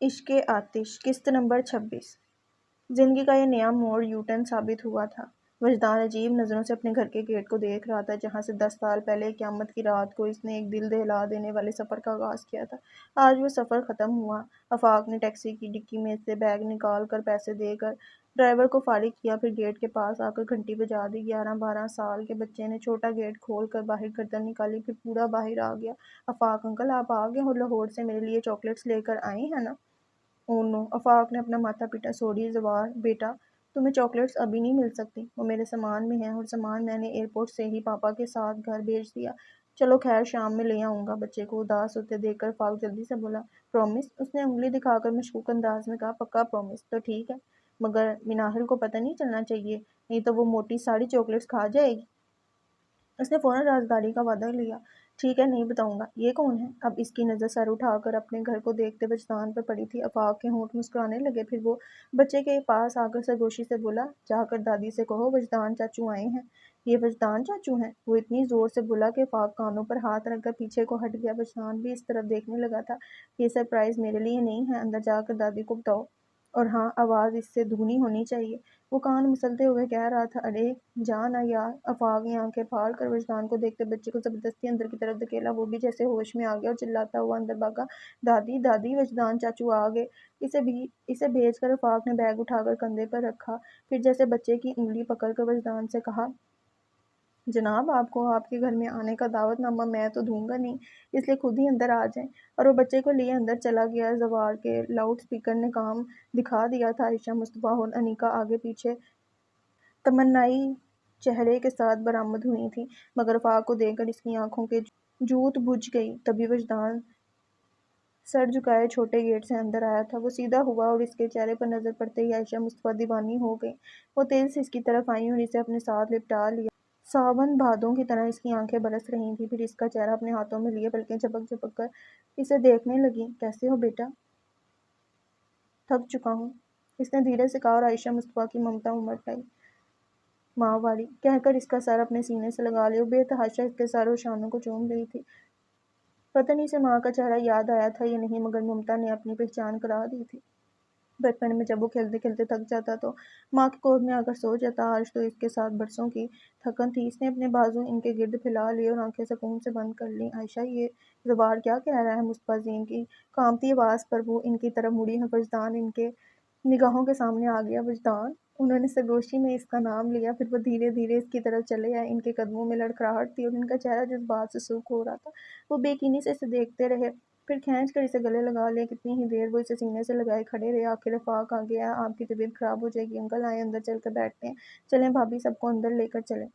عشق آتش قسط نمبر 26۔ زندگی کا یہ نیا موڑ یو ٹرن ثابت ہوا تھا۔ وجدان عجیب نظروں سے اپنے گھر کے گیٹ کو دیکھ رہا تھا جہاں سے 10 سال پہلے قیامت کی رات کو اس نے ایک دل دہلا دینے والے سفر کا آغاز کیا تھا۔ آج وہ سفر ختم ہوا۔ آفاق نے ٹیکسی کی ڈکی میں سے بیگ نکال کر پیسے دے کر ڈرائیور کو فارغ کیا، پھر گیٹ کے پاس آ کر گھنٹی بجا دی۔ 11-12 سال کے بچے نے چھوٹا گیٹ کھول کر باہر گردن نکالی، پھر پورا باہر آ گیا۔ آفاق انکل آپ آ گئے اور لاہور سے میرے لیے چاکلیٹس لے کر آئے ہیں نا؟ او نو، آفاق نے اپنا ماتھا پیٹا۔ سوری زوار بیٹا، تمہیں چاکلیٹس ابھی نہیں مل سکتی، وہ میرے سامان میں ہیں اور سامان میں نے ایئرپورٹ سے ہی پاپا کے ساتھ گھر بھیج دیا۔ چلو خیر، شام میں لے آؤں گا۔ بچے کو اداس ہوتے دیکھ کر آفاق جلدی سے بولا۔ پرومس؟ اس نے انگلی دکھا کر مشکوک انداز میں کہا۔ پکا پرومس؟ تو ٹھیک ہے، مگر مناہل کو پتہ نہیں چلنا چاہیے، نہیں تو وہ موٹی ساری چاکلیٹس کھا جائے گی۔ اس نے فوراً رازداری کا وعدہ لیا۔ ٹھیک ہے، نہیں بتاؤں گا۔ یہ کون ہے؟ اب اس کی نظر سر اٹھا کر اپنے گھر کو دیکھتے وجدان پر پڑی تھی۔ آفاق کے ہونٹ مسکرانے لگے، پھر وہ بچے کے پاس آ کر سرگوشی سے بولا، جا کر دادی سے کہو وجدان چاچو آئے ہیں۔ یہ وجدان چاچو ہیں؟ وہ اتنی زور سے بولا کہ آفاق کانوں پر ہاتھ رکھ کر پیچھے کو ہٹ گیا۔ وجدان بھی اس طرف دیکھنے لگا تھا۔ یہ سرپرائز میرے لیے نہیں ہے، اندر جا کر دادی کو بتاؤ، اور ہاں، آواز اس سے دگنی ہونی چاہیے۔ وہ کان مسلتے ہوئے کہہ رہا تھا، ارے جا نا یار۔ آفاق نے آنکھیں پھاڑ کر وجدان کو دیکھتے بچے کو زبردستی اندر کی طرف دھکیلا۔ وہ بھی جیسے ہوش میں آ گیا اور چلاتا ہوا اندر بھاگا۔ دادی دادی، وجدان چاچو آ گئے۔ اسے بھیج کر آفاق نے بیگ اٹھا کر کندھے پر رکھا، پھر جیسے بچے کی انگلی پکڑ کر وجدان سے کہا، جناب آپ کو آپ کے گھر میں آنے کا دعوت نامہ میں تو دوں گا نہیں، اس لیے خود ہی اندر آ جائیں۔ اور وہ بچے کو لیے اندر چلا گیا۔ زوار کے لاؤڈ سپیکر نے کام دکھا دیا تھا۔ عائشہ، مصطفیٰ اور انیکا آگے پیچھے تمنائی چہرے کے ساتھ برآمد ہوئی تھیں، مگر آفاق کو دیکھ کر اس کی آنکھوں کے جوت بجھ گئی۔ تبھی وجدان سر جھکائے چھوٹے گیٹ سے اندر آیا تھا۔ وہ سیدھا ہوا اور اس کے چہرے پر نظر پڑتے ہی عائشہ مصطفیٰ دیوانی ہو گئی۔ وہ تیزی سے اس کی طرف آئیں اور اسے اپنے ساتھ لپٹا لیا۔ ساون بھادوں کی طرح اس کی آنکھیں برس رہی تھیں، پھر اس کا چہرہ اپنے ہاتھوں میں لیے پلکیں جھپک جھپک کر اسے دیکھنے لگیں۔ کیسے ہو بیٹا؟ تھک چکا ہوں، اس نے دھیرے سے کہا، اور عائشہ مصطفیٰ کی ممتا امٹ آئی۔ ماں والی کہہ کر اس کا سر اپنے سینے سے لگا لیا۔ بے تحاشا اس کے سر اور شانوں کو چوم رہی تھی۔ پتہ نہیں اسے ماں کا چہرہ یاد آیا تھا یا نہیں، مگر ممتا نے اپنی پہچان کرا دی تھی۔ بچپن میں جب وہ کھیلتے کھیلتے تھک جاتا تو ماں کی گود میں آ کر سو جاتا۔ آج تو اس کے ساتھ برسوں کی تھکن تھی۔ اس نے اپنے بازو ان کے گرد پھیلا لیے اور آنکھیں سکون سے بند کر لیں۔ عائشہ، یہ زوار کیا کہہ رہا ہے؟ مصطفیٰ زین کی کانپتی آواز پر وہ ان کی طرف مڑی۔ وجدان ان کے نگاہوں کے سامنے آ گیا۔ وجدان؟ انہوں نے سرگوشی میں اس کا نام لیا، پھر وہ دھیرے دھیرے اس کی طرف چلے آئے۔ ان کے قدموں میں لڑکھڑاہٹ تھی اور ان کا چہرہ جذبات سے سرخ ہو رہا تھا۔ وہ بے یقینی سے اسے دیکھتے رہے، پھر کھینچ کر اسے گلے لگا لیا۔ کتنی ہی دیر وہ اسے سینے سے لگائے کھڑے رہے۔ آخر آفاق آ گیا۔ آپ کی طبیعت خراب ہو جائے گی انکل، آئیں اندر چل کر بیٹھتے ہیں۔ چلیں بھابھی، سب کو اندر لے کر چلیں۔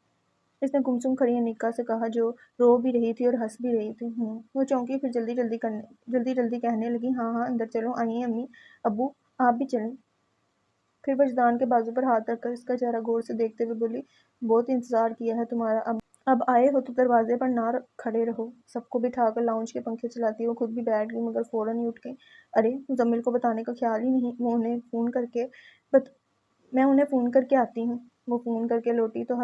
اس نے گمسم کھڑی انیکا سے کہا، جو رو بھی رہی تھی اور ہنس بھی رہی تھی۔ وہ چونکی، پھر جلدی جلدی کہنے لگی، ہاں ہاں اندر چلو، آئیے امی ابو آپ بھی چلیں۔ پھر وجدان کے بازو پر ہاتھ رکھ کر اس کا چہرہ غور سے دیکھتے ہوئے بولی، بہت انتظار کیا ہے تمہارا، اب آئے ہو تو دروازے پر نہ کھڑے رہو۔ سب کو بٹھا کر لاؤنج کے پنکھے چلاتی وہ خود بھی بیٹھ گئی، مگر فوراً ہی اٹھ گئی۔ ارے مزمل کو بتانے کا خیال ہی نہیں، میں انہیں فون کر کے آتی ہوں۔ وہ فون کر کے لوٹی تو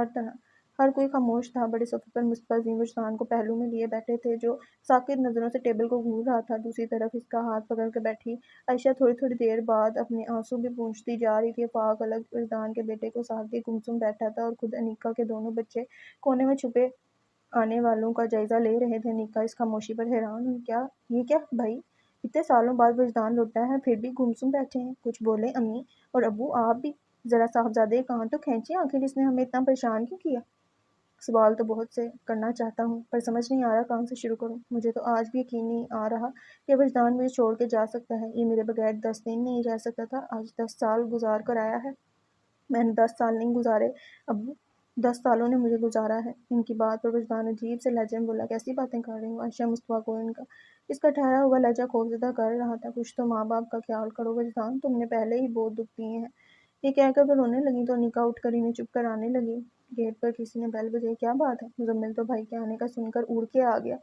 ہر کوئی خاموش تھا۔ بڑے صفحے پر مصطفیٰ زین وجدان کو پہلو میں لیے بیٹھے تھے، جو ساکت نظروں سے ٹیبل کو گھور رہا تھا۔ دوسری طرف اس کا ہاتھ پکڑ کر بیٹھی عائشہ تھوڑی تھوڑی دیر بعد اپنے آنسو بھی پونچھتی جا رہی تھی۔ آفاق الگ وجدان کے بیٹے کو ساتھ لیے گمسم بیٹھا تھا اور خود انیکا کے دونوں بچے کونے میں چھپے آنے والوں کا جائزہ لے رہے تھے۔ انیکا اس خاموشی پر حیران ہوئی۔ یہ کیا بھائی، اتنے سالوں بعد وجدان لوٹا ہے، پھر بھی گمسم بیٹھے ہیں؟ کچھ بولیں امی اور ابو آپ بھی، ذرا صاحبزادے کان تو کھینچیں، آخر اس نے ہمیں اتنا پریشان کیوں کیا؟ سوال تو بہت سے کرنا چاہتا ہوں، پر سمجھ نہیں آ رہا کہاں سے شروع کروں۔ مجھے تو آج بھی یقین نہیں آ رہا کہ وجدان مجھے چھوڑ کے جا سکتا ہے۔ یہ میرے بغیر 10 دن نہیں رہ سکتا تھا، آج 10 سال گزار کر آیا ہے۔ میں نے 10 سال نہیں گزارے ابو، 10 سالوں نے مجھے گزارا ہے۔ ان کی بات پر وجدان عجیب سے لہجے میں بولا، کیسی باتیں کر رہی ہوں؟ عائشہ مصطفیٰ کو اس کا ٹھہرا ہوا لہجہ خوفزدہ کر رہا تھا۔ کچھ تو ماں باپ کا خیال کرو وجدان، تم نے پہلے ہی بہت دکھ دیے ہیں۔ یہ کہہ کر وہ رونے لگی تو انیکا اٹھ کر انہیں چپ کرانے لگی۔ گیٹ پر کسی نے بیل بجائی۔ کیا بات ہے؟ مزمل تو بھائی کے آنے کا سن کر اڑ کے آ گیا۔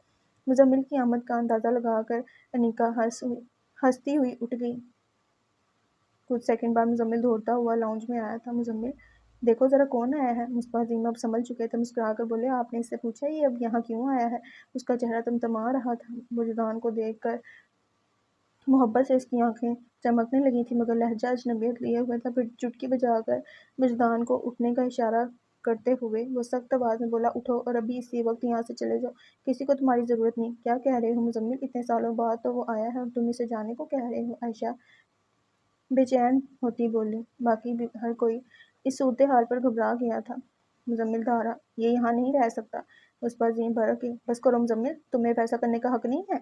مزمل کی آمد کا اندازہ لگا کر انیکا ہنستی ہوئی اٹھ گئی۔ کچھ سیکنڈ بعد مزمل دوڑتا ہوا لاؤنج میں آیا تھا۔ مزمل، دیکھو ذرا کون آیا ہے۔ مصطفیٰ زین اب سنبھل چکے تھے، مسکرا کر بولے، آپ نے اس سے پوچھا یہ اب یہاں کیوں آیا ہے؟ اس کا چہرہ تمتما رہا تھا۔ وجدان کو دیکھ کر محبت سے اس کی آنکھیں چمکنے لگی تھیں مگر لہجہ اجنبیت لیے ہوئے تھا۔ پھر چٹکی بجا کر وجدان کو اٹھنے کا اشارہ کرتے ہوئے وہ سخت آواز میں بولا، اٹھو اور ابھی اسی وقت یہاں سے چلے جاؤ، کسی کو تمہاری ضرورت نہیں۔ کیا کہہ رہے ہو مزمل؟ اتنے سالوں بعد تو وہ آیا ہے اور تم اسے جانے کو کہہ رہے ہو؟ عائشہ بے چین ہوتی بولی۔ باقی بھی ہر کوئی اس صورتحال پر گھبرا گیا تھا۔ مزمل دھارا، یہ یہاں نہیں رہ سکتا۔ اس پر عظیم بھڑک گئی، بس کرو مزمل، تمہیں فیصلہ کرنے کا حق نہیں ہے؟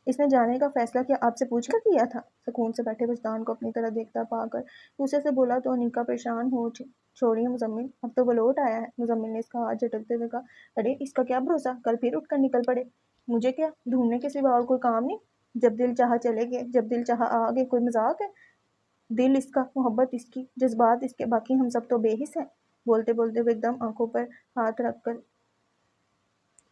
اس نے جانے کا فیصلہ کیا آپ سے پوچھ کر کیا تھا؟ سکون سے بیٹھے وجدان کو اپنی طرف دیکھتا پا کر غصے سے بولا تو انیکا پریشان ہو چھوڑیے مزمل، اب تو وہ لوٹ آیا ہے۔ مزمل نے اس کا ہاتھ جھٹکتے ہوئے کہا، ارے اس کا کیا بھروسہ، کل پھر اٹھ کر نکل پڑے۔ مجھے کیا ڈھونڈنے کے سوا اور کوئی کام نہیں؟ جب دل چاہا چلے گئے، جب دل چاہا آ گئے، کوئی مذاق ہے؟ دل اس کا، محبت اس کی، جذبات اس کے، باقی ہم سب تو بے حس ہیں۔ بولتے بولتے وہ ایک دم آنکھوں پر ہاتھ رکھ کر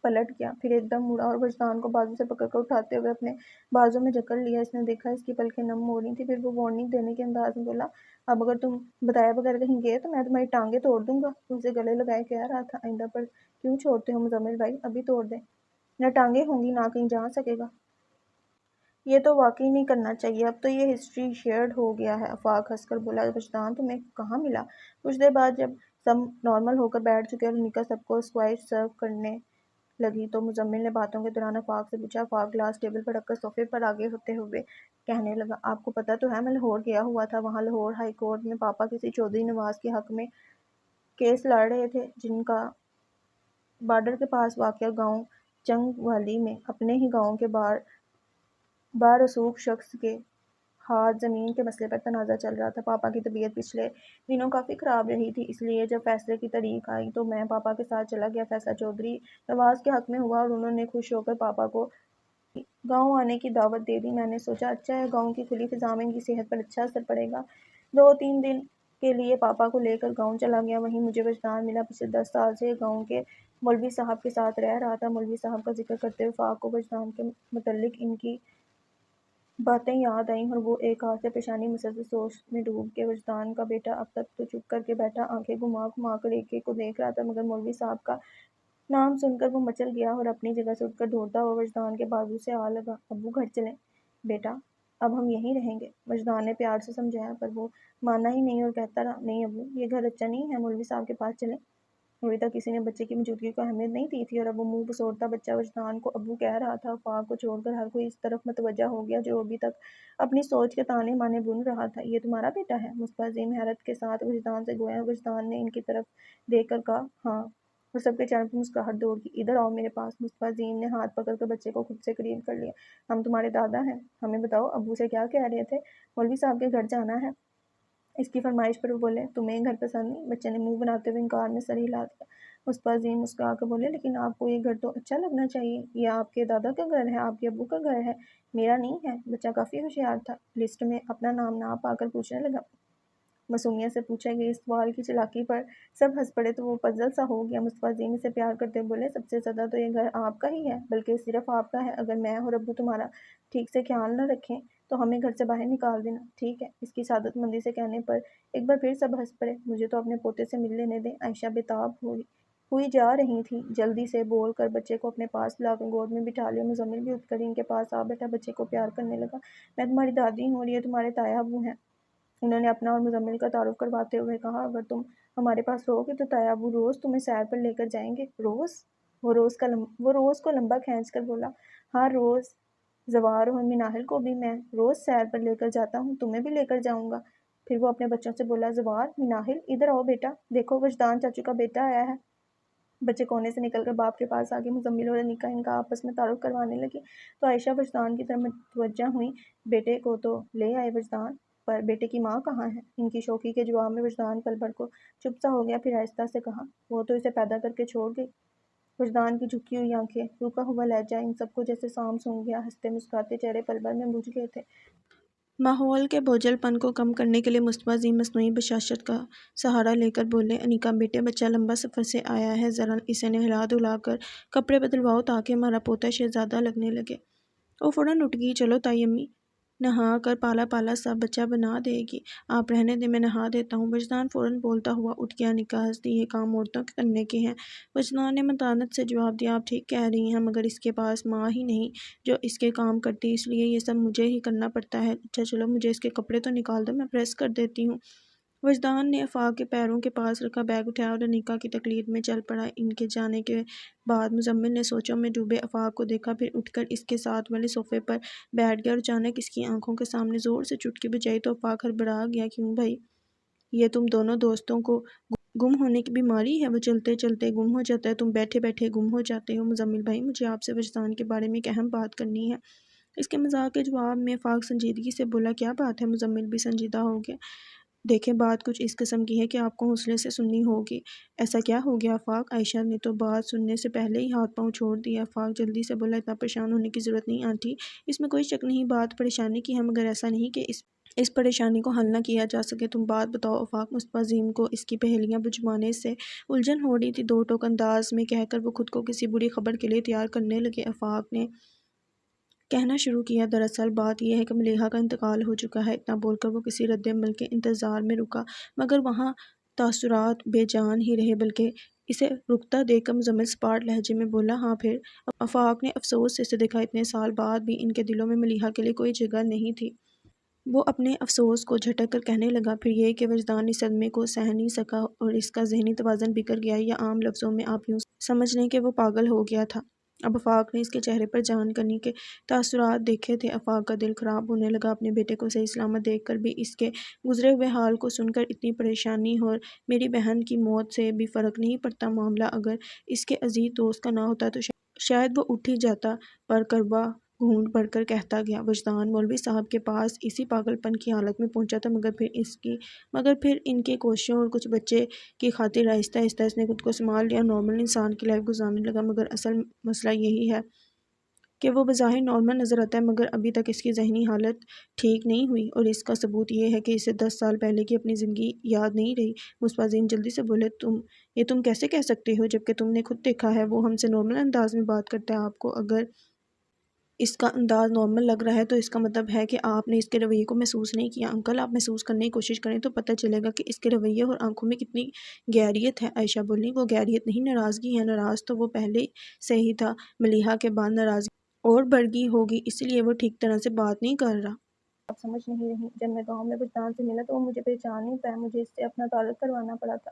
پلٹ گیا، پھر ایک دم مڑا اور وجدان کو بازو سے پکڑ کر اٹھاتے ہوئے اپنے بازو میں جکڑ لیا۔ اس نے دیکھا اس کی پلکیں نم ہو رہی تھیں، پھر وہ وارننگ دینے کے انداز میں بولا، اب اگر تم بتائے بغیر کہیں گئے تو میں تمہاری ٹانگیں توڑ دوں گا۔ اسے گلے لگائے کہہ رہا تھا، آئندہ پر کیوں چھوڑتے ہو مزمل بھائی، ابھی توڑ دیں۔ نہ ٹانگیں ہوں گی نہ کہیں جا سکے گا۔ یہ تو واقعی نہیں کرنا چاہیے، اب تو یہ ہسٹری شیئرڈ ہو گیا ہے۔ آفاق ہنس کر بولا، وجدان تمہیں کہاں ملا؟ کچھ دیر بعد جب سب نارمل ہو کر بیٹھ چکے اور نکا سب کو اسکوائش سرو کرنے لگی تو مزمل نے باتوں کے دوران آفاق سے پوچھا۔ آفاق گلاس ٹیبل پر رکھ کر صوفے پر آگے ہوتے ہوئے کہنے لگا، آپ کو پتہ تو ہے میں لاہور گیا ہوا تھا، وہاں لاہور ہائی کورٹ میں پاپا کسی چودھری نواز کے حق میں کیس لڑ رہے تھے، جن کا بارڈر کے پاس واقع گاؤں چنگ والی میں اپنے ہی گاؤں کے بارسوخ شخص کے ہاتھ زمین کے مسئلے پر تنازع چل رہا تھا۔ پاپا کی طبیعت پچھلے دنوں کافی خراب رہی تھی، اس لیے جب فیصلے کی تاریخ آئی تو میں پاپا کے ساتھ چلا گیا۔ فیصلہ چودھری نواز کے حق میں ہوا اور انہوں نے خوش ہو کر پاپا کو گاؤں آنے کی دعوت دے دی۔ میں نے سوچا اچھا ہے، گاؤں کی کھلی فضا میں ان کی صحت پر اچھا اثر پڑے گا۔ 2-3 دن کے لیے پاپا کو لے کر گاؤں چلا گیا۔ وہیں مجھے وجدان ملا، پچھلے 10 سال سے گاؤں کے مولوی صاحب کے ساتھ رہ رہا تھا۔ مولوی صاحب کا ذکر کرتے ہوئے آفاق کو وجدان کے متعلق ان کی باتیں یاد آئیں اور وہ ایک ہاتھ سے پیشانی مسلسل سوچ میں ڈوب گئے۔ وجدان کا بیٹا اب تک تو چپ کر کے بیٹھا آنکھیں گھما گھما کر ایک ایک کو دیکھ رہا تھا، مگر مولوی صاحب کا نام سن کر وہ مچل گیا اور اپنی جگہ سے اٹھ کر دوڑتا ہوا وجدان کے بازو سے آ لگا۔ ابو گھر چلیں بیٹا، اب ہم یہیں رہیں گے۔ وجدان نے پیار سے سمجھایا پر وہ مانا ہی نہیں اور کہتا رہا، نہیں ابو، یہ گھر اچھا نہیں ہے، مولوی صاحب کے پاس چلیں۔ ابھی تک کسی نے بچے کی موجودگی کو اہمیت نہیں دی تھی اور اب وہ منہ بسوڑتا بچہ وجدان کو ابو کہہ رہا تھا۔ آفاق کو چھوڑ کر ہر کوئی اس طرف متوجہ ہو گیا جو ابھی تک اپنی سوچ کے تانے بانے بن رہا تھا۔ یہ تمہارا بیٹا ہے؟ مصطفیٰ عظیم حیرت کے ساتھ وجدان سے گویا وجدان نے ان کی طرف دیکھ کر کہا، ہاں، اور سب کے چہروں پر مسکراہٹ دوڑ گئی۔ ادھر آؤ میرے پاس۔ مصطفیٰ عظیم نے ہاتھ پکڑ کر بچے کو خود سے قریب کر لیا۔ ہم تمہارے دادا ہیں، ہمیں بتاؤ ابو سے کیا کہہ رہے تھے؟ مولوی صاحب کے گھر جانا ہے۔ اس کی فرمائش پر وہ بولے، تمہیں گھر پسند نہیں؟ بچے نے منہ بناتے ہوئے انکار میں سر ہلا دیا۔ مصطفیٰ عظیم مسکرا کر بولے، لیکن آپ کو یہ گھر تو اچھا لگنا چاہیے، یہ آپ کے دادا کا گھر ہے، آپ کے ابو کا گھر ہے، میرا نہیں ہے۔ بچہ کافی ہوشیار تھا، لسٹ میں اپنا نام نہ پا کر پوچھنے لگا۔ معصومیت سے پوچھے گئے اس سوال کی چالاکی پر سب ہنس پڑے تو وہ پزل سا ہو گیا۔ مصطفیٰ عظیم اسے پیار کرتے ہوئے بولے، سب سے زیادہ تو یہ گھر آپ کا ہی ہے، بلکہ صرف آپ کا ہے۔ اگر میں اور ابو تمہارا ٹھیک سے خیال نہ رکھیں تو ہمیں گھر سے باہر نکال دینا، ٹھیک ہے؟ اس کی سعادت مندی سے کہنے پر ایک بار پھر سب ہنس پڑے۔ مجھے تو اپنے پوتے سے مل لینے دیں۔ عائشہ بےتاب ہوئی جا رہی تھی، جلدی سے بول کر بچے کو اپنے پاس لا کر گود میں بٹھا لیا۔ مزمل بھی اٹھ کر ان کے پاس آ بیٹھا، بچے کو پیار کرنے لگا۔ میں تمہاری دادی ہوں اور یہ تمہارے تایا ابو ہیں، انہوں نے اپنا اور مزمل کا تعارف کرواتے ہوئے کہا۔ اگر تم ہمارے پاس رہو گے تو تایا ابو روز تمہیں سیر پر لے کر جائیں گے۔ روز؟ وہ روز کو لمبا کھینچ کر بولا، ہاں روز، زوار اور مناہل کو بھی میں روز سیر پر لے کر جاتا ہوں، تمہیں بھی لے کر جاؤں گا۔ پھر وہ اپنے بچوں سے بولا، زوار، مناہل، ادھر آؤ بیٹا، دیکھو وجدان چاچو کا بیٹا آیا ہے۔ بچے کونے سے نکل کر باپ کے پاس آگے۔ مزمل اور انیکا ان کا آپس میں تعارف کروانے لگی تو عائشہ وجدان کی طرف متوجہ ہوئی، بیٹے کو تو لے آئے وجدان، پر بیٹے کی ماں کہاں ہے؟ ان کی شوخی کے جواب میں وجدان پل بھر کو چپ سا ہو گیا، پھر آہستہ سے کہا، وہ تو اسے پیدا کر کے چھوڑ گئی۔ وجدان کی جھکی ہوئی آنکھیں، روکا ہوا لہجہ، ان سب کو جیسے سام سونگ گیا۔ ہنستے مسکراتے چہرے پل بھر میں بجھ گئے تھے۔ ماحول کے بوجھل پن کو کم کرنے کے لیے مصطفیٰ عظیم مصنوعی بشاشت کا سہارا لے کر بولے، انیکا بیٹے، بچہ لمبا سفر سے آیا ہے، ذرا اسے نہلا دھلا کر کپڑے بدلواؤ تاکہ ہمارا پوتا شہزادہ لگنے لگے۔ وہ فوراً اٹھ گئی، چلو تائی امی، نہا کر پالا پالا سا بچہ بنا دے گی۔ آپ رہنے دیں، میں نہا دیتا ہوں۔ وجدان فوراً بولتا ہوا اٹھ گیا، نکاح ہستی یہ کام عورتوں کے کرنے کے ہیں۔ وجدان نے متانت سے جواب دیا، آپ ٹھیک کہہ رہی ہیں، مگر اس کے پاس ماں ہی نہیں جو اس کے کام کرتی، اس لیے یہ سب مجھے ہی کرنا پڑتا ہے۔ اچھا چلو مجھے اس کے کپڑے تو نکال دو، میں پریس کر دیتی ہوں۔ وجدان نے آفاق کے پیروں کے پاس رکھا بیگ اٹھایا اور انیکا کی تقلید میں چل پڑا۔ ان کے جانے کے بعد مزمل نے سوچوں میں ڈوبے آفاق کو دیکھا، پھر اٹھ کر اس کے ساتھ والے صوفے پر بیٹھ گیا اور اچانک اس کی آنکھوں کے سامنے زور سے چٹکی بجائی تو آفاق ہڑبڑا گیا۔ کیوں بھائی، یہ تم دونوں دوستوں کو گم ہونے کی بیماری ہے؟ وہ چلتے چلتے گم ہو جاتا ہے، تم بیٹھے بیٹھے گم ہو جاتے ہو۔ مزمل بھائی، مجھے آپ سے وجدان کے بارے میں ایک اہم بات کرنی ہے۔ اس کے مزاح کے جواب میں آفاق سنجیدگی سے بولا، کیا بات ہے؟ مزمل بھی سنجیدہ ہو گیا۔ دیکھیں بات کچھ اس قسم کی ہے کہ آپ کو حوصلے سے سننی ہوگی۔ ایسا کیا ہو گیا آفاق؟ عائشہ نے تو بات سننے سے پہلے ہی ہاتھ پاؤں چھوڑ دیا۔ آفاق جلدی سے بولا، اتنا پریشان ہونے کی ضرورت نہیں آنٹی، اس میں کوئی شک نہیں، بات پریشانی کی ہے، مگر ایسا نہیں کہ اس پریشانی کو حل نہ کیا جا سکے۔ تم بات بتاؤ آفاق۔ مصطفیٰ عظیم کو اس کی پہیلیاں بجھوانے سے الجھن ہو رہی تھی، دو ٹوک انداز میں کہہ کر وہ خود کو کسی بری خبر کے لیے تیار کرنے لگے۔ آفاق نے کہنا شروع کیا، دراصل بات یہ ہے کہ ملیحہ کا انتقال ہو چکا ہے۔ اتنا بول کر وہ کسی رد عمل کے انتظار میں رکا، مگر وہاں تاثرات بے جان ہی رہے، بلکہ اسے رکتا دیکھ کر مزمل سپاٹ لہجے میں بولا، ہاں پھر؟ آفاق نے افسوس سے اسے دیکھا، اتنے سال بعد بھی ان کے دلوں میں ملیحہ کے لیے کوئی جگہ نہیں تھی۔ وہ اپنے افسوس کو جھٹک کر کہنے لگا، پھر یہ کہ وجدان اس صدمے کو سہ نہیں سکا اور اس کا ذہنی توازن بگڑ گیا، یا عام لفظوں میں آپ یوں سمجھ لیں کہ وہ پاگل ہو گیا تھا۔ اب آفاق نے اس کے چہرے پر جان کنی کے تاثرات دیکھے تھے۔ آفاق کا دل خراب ہونے لگا، اپنے بیٹے کو صحیح سلامت دیکھ کر بھی اس کے گزرے ہوئے حال کو سن کر اتنی پریشانی، اور میری بہن کی موت سے بھی فرق نہیں پڑتا۔ معاملہ اگر اس کے عزیز دوست کا نہ ہوتا تو شاید وہ اٹھ ہی جاتا، پر کروا گھونٹ بھر کر کہتا گیا، وجدان مولوی صاحب کے پاس اسی پاگل پن کی حالت میں پہنچا تھا، مگر پھر ان کی کوششوں اور کچھ بچے کی خاطر آہستہ آہستہ اس نے خود کو سنبھال لیا، نارمل انسان کی لائف گزارنے لگا۔ مگر اصل مسئلہ یہی ہے کہ وہ بظاہر نارمل نظر آتا ہے، مگر ابھی تک اس کی ذہنی حالت ٹھیک نہیں ہوئی، اور اس کا ثبوت یہ ہے کہ اسے 10 سال پہلے کی اپنی زندگی یاد نہیں رہی۔ مصطفیٰ عظیم جلدی سے بولے، تم کیسے کہہ سکتے ہو، جبکہ تم نے خود دیکھا ہے وہ ہم سے نارمل انداز میں بات کرتا ہے۔ آپ کو اگر اس کا انداز نارمل لگ رہا ہے تو اس کا مطلب ہے کہ آپ نے اس کے رویے کو محسوس نہیں کیا۔ انکل، آپ محسوس کرنے کی کوشش کریں تو پتہ چلے گا کہ اس کے رویے اور آنکھوں میں کتنی گہریت ہے۔ عائشہ بولی، وہ گہریت نہیں، ناراضگی ہے۔ ناراض تو وہ پہلے سے ہی تھا، ملیحہ کے بعد ناراضگی اور بڑھ گئی ہوگی، اس لیے وہ ٹھیک طرح سے بات نہیں کر رہا۔ آپ سمجھ نہیں رہی، جب میں گاؤں میں وجدان سے ملا تو وہ مجھے پہچان نہیں پایا، مجھے اس سے اپنا تعلق کروانا پڑا تھا،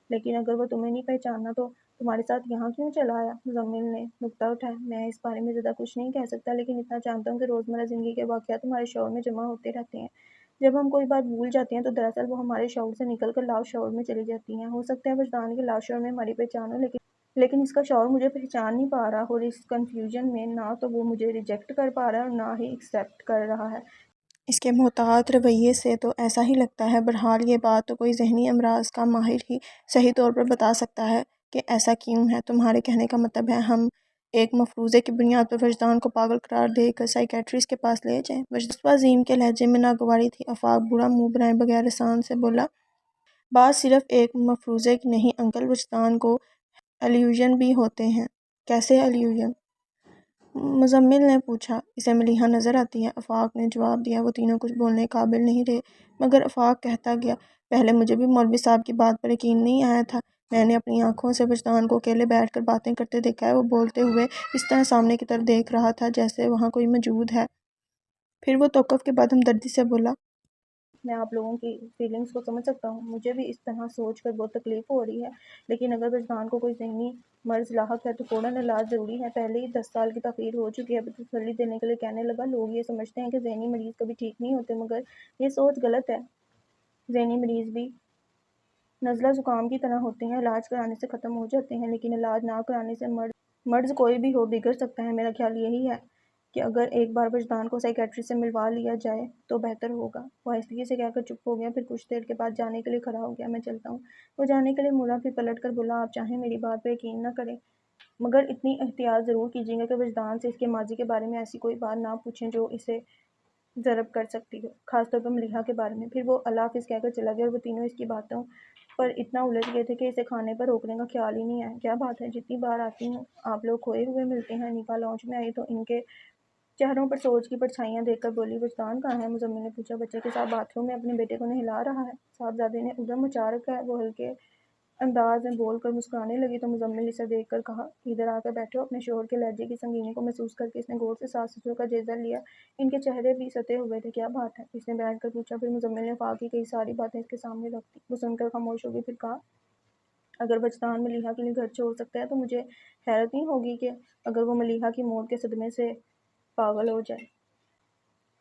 لیکن اگر وہ تمہیں نہیں پہچاننا تو تمہارے ساتھ یہاں کیوں چلا آیا؟ مزمل نے نکتہ اٹھایا، میں اس بارے میں زیادہ کچھ نہیں کہہ سکتا، لیکن اتنا جانتا ہوں کہ روزمرہ زندگی کے واقعات ہمارے شعور میں جمع ہوتے رہتے ہیں۔ جب ہم کوئی بات بھول جاتے ہیں تو دراصل وہ ہمارے شعور سے نکل کر لاؤ شعور میں چلی جاتی ہیں۔ ہو سکتا ہے وجدان کے لاؤ شعور میں ہماری پہچان ہو، لیکن اس کا شعور مجھے پہچان نہیں پا رہا، اور اس کنفیوژن میں نہ تو وہ مجھے ریجیکٹ کر پا رہا ہے اور نہ ہی ایکسیپٹ کر رہا ہے۔ اس کے محتاط رویے سے تو ایسا ہی لگتا ہے۔ بہرحال یہ بات تو کوئی ذہنی امراض کا ماہر ہی صحیح طور پر بتا سکتا ہے کہ ایسا کیوں ہے۔ تمہارے کہنے کا مطلب ہے ہم ایک مفروضے کی بنیاد پر وجدان کو پاگل قرار دے کر سائیکیٹرسٹ کے پاس لے جائیں؟ مصطفیٰ عظیم کے لہجے میں ناگواری تھی۔ آفاق برا منہ بنائے بغیر احسان سے بولا، بات صرف ایک مفروضے کی نہیں انکل، وجدان کو ایلیوژن بھی ہوتے ہیں۔ کیسے ایلیوژن؟ مزمل نے پوچھا، اسے ملیحہ نظر آتی ہے؟ آفاق نے جواب دیا۔ وہ تینوں کچھ بولنے قابل نہیں رہے، مگر آفاق کہتا گیا، پہلے مجھے بھی مولوی صاحب کی بات پر یقین نہیں آیا تھا، میں نے اپنی آنکھوں سے وجدان کو اکیلے بیٹھ کر باتیں کرتے دیکھا ہے، وہ بولتے ہوئے اس طرح سامنے کی طرف دیکھ رہا تھا جیسے وہاں کوئی موجود ہے۔ پھر وہ توقف کے بعد ہمدردی سے بولا، میں آپ لوگوں کی فیلنگز کو سمجھ سکتا ہوں، مجھے بھی اس طرح سوچ کر بہت تکلیف ہو رہی ہے، لیکن اگر وجدان کو کوئی ذہنی مرض لاحق ہے تو فوراً علاج ضروری ہے۔ پہلے ہی 10 سال کی تاخیر ہو چکی ہے۔ تسلی دینے کے لیے کہنے لگا، لوگ یہ سمجھتے ہیں کہ ذہنی مریض کبھی ٹھیک نہیں ہوتے، مگر یہ سوچ غلط ہے۔ ذہنی مریض بھی نزلہ زکام کی طرح ہوتے ہیں، علاج کرانے سے ختم ہو جاتے ہیں، لیکن علاج نہ کرانے سے مرض کوئی بھی ہو بگڑ سکتا ہے۔ میرا خیال یہی ہے کہ اگر ایک بار وجدان کو سائیکیٹرسٹ سے ملوا لیا جائے تو بہتر ہوگا۔ وہ آہستگی سے کہہ کر چپ ہو گیا، پھر کچھ دیر کے بعد جانے کے لیے کھڑا ہو گیا، میں چلتا ہوں۔ وہ جانے کے لیے مڑا، پھر پلٹ کر بولا، آپ چاہیں میری بات پہ یقین نہ کریں، مگر اتنی احتیاط ضرور کیجیے گا کہ وجدان سے اس کے ماضی کے بارے میں ایسی کوئی بات نہ پوچھیں جو اسے ضرب کر سکتی ہو، خاص طور پر ملیحہ کے بارے میں۔ پھر وہ اللہ حافظ کہہ کر چلا گیا، اور وہ تینوں اس کی باتوں پر اتنا الجھ گئے تھے کہ اسے کھانے پر روکنے کا خیال ہی نہیں آیا۔ کیا بات ہے، جتنی بار آتی ہوں آپ لوگ کھوئے ہوئے ملتے ہیں؟ نکاح لاؤنج میں آئی تو ان کے چہروں پر سوچ کی پرچھائیاں دیکھ کر بولی، وجدان کہاں ہے؟ مزمل نے پوچھا۔ بچے کے ساتھ باتھ روم میں اپنے بیٹے کو نہلا رہا ہے، صاحبزادے نے ادھم مچا رکھا ہے۔ وہ ہلکے انداز میں بول کر مسکرانے لگی تو مزمل اسے دیکھ کر کہا، ادھر آ کر بیٹھو۔ اپنے شوہر کے لہجے کی سنگینی کو محسوس کر کے اس نے غور سے ساس سسر کا جائزہ لیا۔ ان کے چہرے بھی ستے ہوئے تھے۔ کیا بات ہے؟ اس نے بیٹھ کر پوچھا۔ پھر مزمل نے افاق کی کئی ساری باتیں اس کے سامنے رکھ دی۔ وہ سن کر خاموش ہو گئی، پھر کہا، اگر وجدان ملیحہ کے لیے گھر چھوڑ سکتا ہے تو مجھے حیرت نہیں ہوگی کہ اگر وہ ملیحہ کی موت کے صدمے سے پاگل ہو جائے۔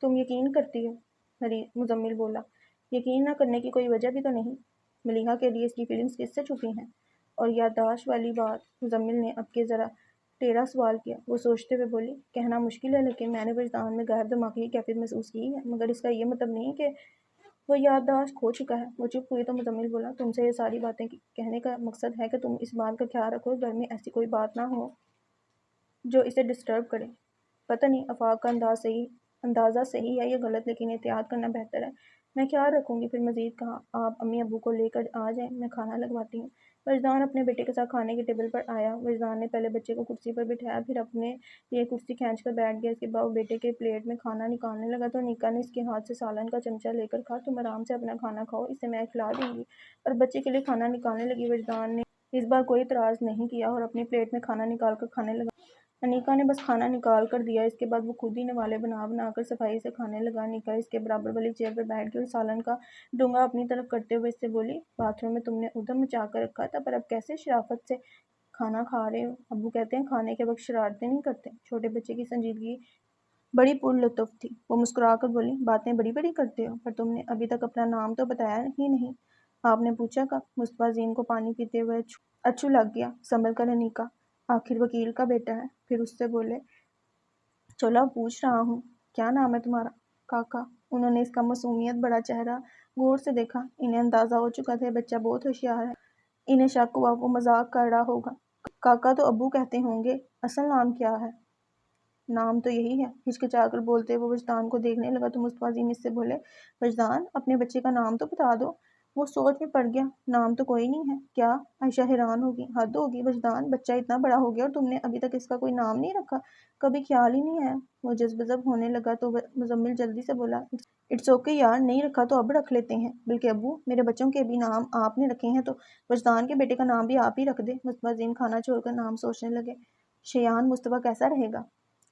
تم یقین کرتی ہو؟ مزمل بولا۔ یقین نہ کرنے کی کوئی وجہ بھی تو نہیں۔ ملیحہ کے لیے اس کی فیلنگز کس سے چھپی ہیں؟ اور یادداشت والی بات؟ مزمل نے اب کے ذرا ٹیڑھا سوال کیا۔ وہ سوچتے ہوئے بولی، کہنا مشکل ہے لیکن میں نے وجدان میں غیر دماغی کیفیت محسوس کی ہے، مگر اس کا یہ مطلب نہیں کہ وہ یادداشت کھو چکا ہے۔ وہ چپ ہوئی تو مزمل بولا، تم سے یہ ساری باتیں کہنے کا مقصد ہے کہ تم اس بات کا خیال رکھو گھر میں ایسی کوئی بات نہ ہو جو اسے ڈسٹرب کرے۔ پتہ نہیں آفاق کا اندازہ صحیح ہے یا غلط، لیکن احتیاط کرنا بہتر ہے۔ میں خیال رکھوں گی۔ پھر مزید کہا، آپ امی ابو کو لے کر آ جائیں، میں کھانا لگواتی ہوں۔ وجدان اپنے بیٹے کے ساتھ کھانے کے ٹیبل پر آیا۔ وجدان نے پہلے بچے کو کرسی پر بٹھایا، پھر اپنے لیے کرسی کھینچ کر بیٹھ گیا۔ اس کے بعد وہ بیٹے کے پلیٹ میں کھانا نکالنے لگا تو انیکا نے اس کے ہاتھ سے سالن کا چمچہ لے کر کہا، تم آرام سے اپنا کھانا کھاؤ، اسے میں کھلا دوں گی۔ اور بچے کے لیے کھانا نکالنے لگی۔ وجدان نے اس بار کوئی اعتراض نہیں کیا اور اپنی پلیٹ میں کھانا نکال کر کھانے لگا۔ انیکا نے بس کھانا نکال کر دیا۔ اس کے بعد وہ خود ہی نوالے بنا بنا کر صفائی سے کھانے لگا۔ انیکا اس کے برابر والی چیئر پر بیٹھ گئی اور سالن کا ڈونگا اپنی طرف کرتے ہوئے اس سے بولی، باتھ روم میں تم نے ادھم مچا کر رکھا تھا، پر اب کیسے شرافت سے کھانا کھا رہے ہو؟ ابو کہتے ہیں کھانے کے وقت شرارتیں نہیں کرتے۔ چھوٹے بچے کی سنجیدگی بڑی پرلطف تھی۔ وہ مسکرا کر بولی، باتیں بڑی بڑی کرتے ہو، پر تم نے ابھی تک اپنا نام تو بتایا ہی نہیں۔ آپ نے پوچھا کب؟ مصطفیٰ عظیم کو پانی پیتے ہوئے اچھو لگ گیا۔ سنبھل کر انیکا، آخر وکیل کا بیٹا ہے۔ پھر اس سے بولے، چلو پوچھ رہا ہوں، کیا نام ہے تمہارا؟ کاکا۔ انہوں نے اس کا معصومیت بڑا چہرہ غور سے دیکھا۔ انہیں اندازہ ہو چکا تھا بچہ بہت ہوشیار ہے۔ انہیں شک ہوا وہ مذاق کر رہا ہوگا۔ کاکا تو ابو کہتے ہوں گے، اصل نام کیا ہے؟ نام تو یہی ہے۔ ہچکچا کر بولتے وہ وجدان کو دیکھنے لگا تو مصطفیٰ عظیم اس سے بولے، وجدان اپنے بچے کا نام تو بتا دو۔ وہ سوچ میں پڑ گیا، نام تو کوئی نہیں ہے۔ کیا؟ عائشہ حیران ہوگی۔ حد ہوگی وجدان، بچہ اتنا بڑا ہو گیا اور تم نے ابھی تک اس کا کوئی نام نہیں رکھا؟ کبھی خیال ہی نہیں آیا۔ وہ جذب ہونے لگا تو مزمل جلدی سے بولا، اٹس اوکے یار، نہیں رکھا تو اب رکھ لیتے ہیں۔ بلکہ ابو، میرے بچوں کے بھی نام آپ نے رکھے ہیں تو وجدان کے بیٹے کا نام بھی آپ ہی رکھ دیں۔ مصطفیٰ عظیم کھانا چھوڑ کر نام سوچنے لگے۔ شیان مصطفیٰ کیسا رہے گا؟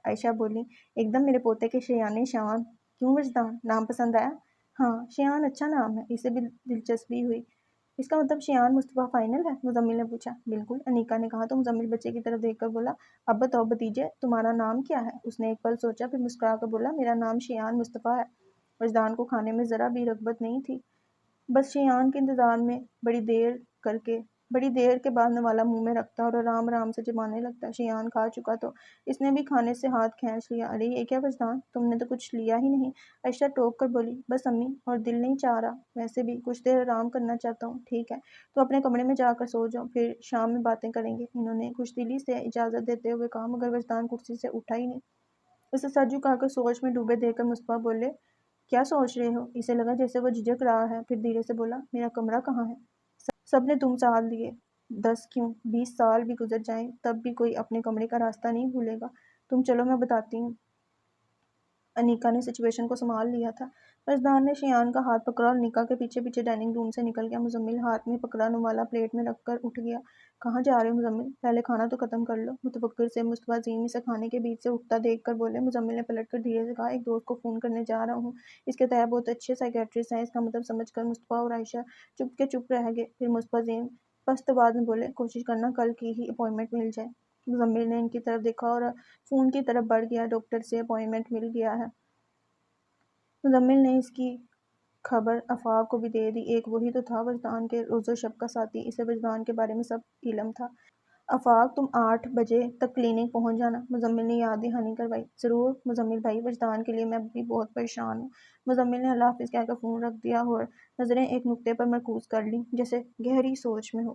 عائشہ بولی، ایک دم میرے پوتے کے شیانے شان۔ کیوں وجدان، نام پسند آیا؟ ہاں، شیان اچھا نام ہے۔ اسے بھی دلچسپی ہوئی۔ اس کا مطلب شیان مصطفیٰ فائنل ہے؟ مزمل نے پوچھا۔ بالکل، انیکا نے کہا تو مزمل بچے کی طرف دیکھ کر بولا، اب بتاؤ بھتیجے، تمہارا نام کیا ہے؟ اس نے ایک پل سوچا، پھر مسکرا کر بولا، میرا نام شیان مصطفیٰ ہے۔ وجدان کو کھانے میں ذرا بھی رغبت نہیں تھی، بس شیان کے انتظار میں بڑی دیر کے بعد نوالا منہ میں رکھتا اور آرام آرام سے چبانے لگتا۔ شیان کھا چکا تو اس نے بھی کھانے سے ہاتھ کھینچ لیا۔ ارے یہ کیا وجدان، تم نے تو کچھ لیا ہی نہیں۔ عائشہ ٹوک کر بولی، بس امی، اور دل نہیں چاہ رہا، ویسے بھی کچھ دیر آرام کرنا چاہتا ہوں۔ ٹھیک ہے، تو اپنے کمرے میں جا کر سو جاؤ، پھر شام میں باتیں کریں گے۔ انہوں نے خوش دلی سے اجازت دیتے ہوئے کہا، مگر وجدان کرسی سے اٹھا ہی نہیں۔ اسے سر جھکا کر سوچ میں ڈوبے دیکھ کر مصطفیٰ بولے، کیا سوچ رہے ہو؟ اسے لگا جیسے وہ جھجک رہا ہے، پھر دھیرے سے بولا، میرا کمرہ کہاں ہے؟ سب نے تم سال دیے، 10 کیوں 20 سال بھی گزر جائیں تب بھی کوئی اپنے کمرے کا راستہ نہیں بھولے گا۔ تم چلو میں بتاتی ہوں۔ انیکا نے سچویشن کو سنبھال لیا تھا۔ وجدان نے شیان کا ہاتھ پکڑا اور انیکا کے پیچھے پیچھے ڈائننگ روم سے نکل گیا۔ مزمل ہاتھ میں پکڑا نوالا پلیٹ میں رکھ کر اٹھ گیا۔ کہاں جا رہے ہو مزمل؟ پہلے کھانا تو ختم کر لو۔ متفکر سے مصطفیٰ عظیم اسے کھانے کے بیچ سے اٹھتا دیکھ کر بولے۔ مزمل نے پلٹ کر دھیرے سے کہا، ایک دوست کو فون کرنے جا رہا ہوں، اس کے تحت بہت اچھے سائیکیٹرسٹ ہیں۔ اس کا مطلب سمجھ کر مصطفیٰ اور عائشہ چپ کے چپ رہ گئے۔ پھر مصطفیٰ عظیم پست آواز میں بولے، کوشش کرنا کل کی ہی اپائنٹمنٹ مل جائے۔ مزمل نے ان کی طرف دیکھا اور فون کی طرف بڑھ گیا، ڈاکٹر سے اپائنٹمنٹ مل گیا ہے۔ مزمل نے اس کی خبر آفاق کو بھی دے دی۔ ایک وہی تو تھا وجدان کے روز و شب کا ساتھی، اسے وجدان کے بارے میں سب علم تھا۔ آفاق، تم 8 بجے تک کلینک پہنچ جانا، مزمل نے یاد دہانی کروائی۔ ضرور مزمل بھائی، وجدان کے لیے میں بھی بہت پریشان ہوں۔ مزمل نے اللہ حافظ کہہ کر فون رکھ دیا اور نظریں ایک نقطے پر مرکوز کر لیں، جیسے گہری سوچ میں ہو۔